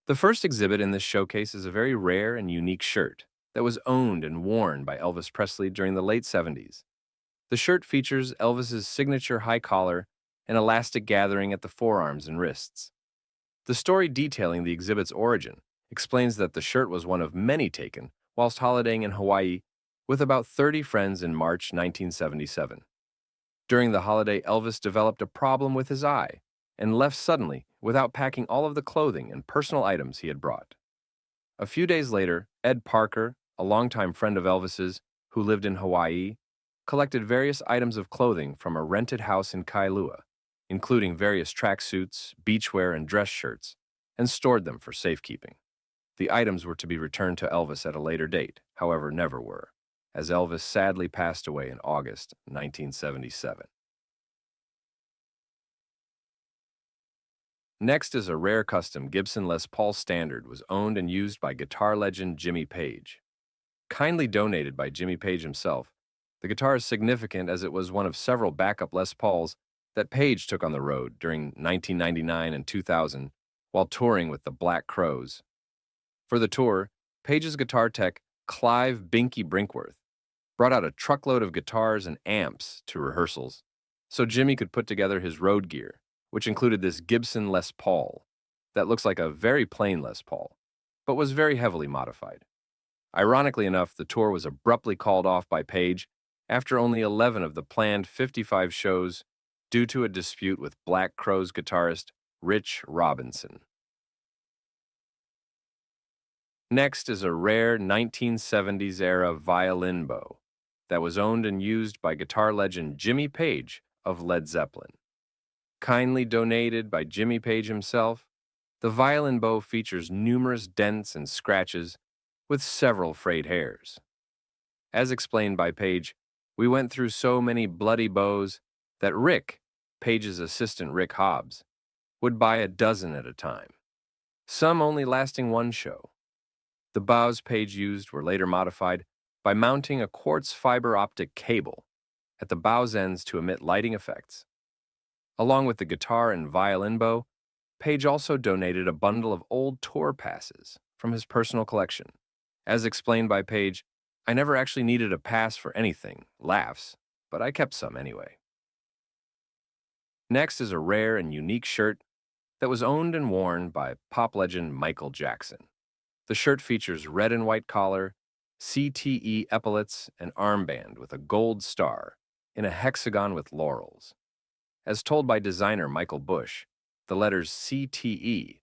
The first exhibit in this showcase is a very rare and unique shirt that was owned and worn by Elvis Presley during the late 70s. The shirt features Elvis's signature high collar and elastic gathering at the forearms and wrists. The story detailing the exhibit's origin explains that the shirt was one of many taken whilst holidaying in Hawaii with about 30 friends in March 1977. During the holiday, Elvis developed a problem with his eye and left suddenly without packing all of the clothing and personal items he had brought. A few days later, Ed Parker, a longtime friend of Elvis's who lived in Hawaii, collected various items of clothing from a rented house in Kailua, including various tracksuits, beachwear, and dress shirts, and stored them for safekeeping. The items were to be returned to Elvis at a later date, however, never were, as Elvis sadly passed away in August 1977. Next is a rare custom Gibson Les Paul Standard was owned and used by guitar legend Jimmy Page. Kindly donated by Jimmy Page himself, the guitar is significant as it was one of several backup Les Pauls that Page took on the road during 1999 and 2000 while touring with the Black Crowes. For the tour, Page's guitar tech, Clive Binky Brinkworth, brought out a truckload of guitars and amps to rehearsals so Jimmy could put together his road gear, which included this Gibson Les Paul that looks like a very plain Les Paul, but was very heavily modified. Ironically enough, the tour was abruptly called off by Page after only 11 of the planned 55 shows due to a dispute with Black Crowes guitarist Rich Robinson. Next is a rare 1970s-era violin bow that was owned and used by guitar legend Jimmy Page of Led Zeppelin. Kindly donated by Jimmy Page himself, the violin bow features numerous dents and scratches with several frayed hairs. As explained by Page, we went through so many bloody bows that Rick, Page's assistant Rick Hobbs, would buy a dozen at a time, some only lasting one show. The bows Page used were later modified by mounting a quartz fiber optic cable at the bow's ends to emit lighting effects. Along with the guitar and violin bow, Page also donated a bundle of old tour passes from his personal collection. As explained by Page, I never actually needed a pass for anything, laughs, but I kept some anyway. Next is a rare and unique shirt that was owned and worn by pop legend Michael Jackson. The shirt features red and white collar, CTE epaulets, and armband with a gold star in a hexagon with laurels. As told by designer Michael Bush, the letters CTE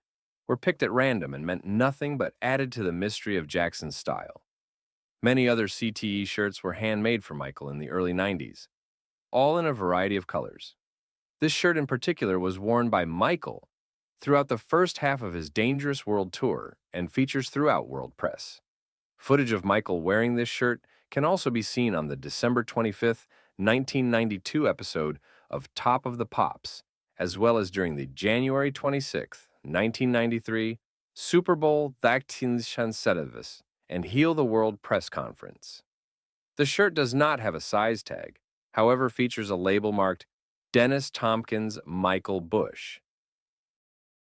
were picked at random and meant nothing but added to the mystery of Jackson's style. Many other CTE shirts were handmade for Michael in the early 90s, all in a variety of colors. This shirt in particular was worn by Michael throughout the first half of his Dangerous World Tour and features throughout World Press. Footage of Michael wearing this shirt can also be seen on the December 25, 1992 episode of Top of the Pops, as well as during the January 26, 1993 Super Bowl Service and Heal the World press conference. The shirt does not have a size tag, however features a label marked Dennis Tompkins Michael Bush.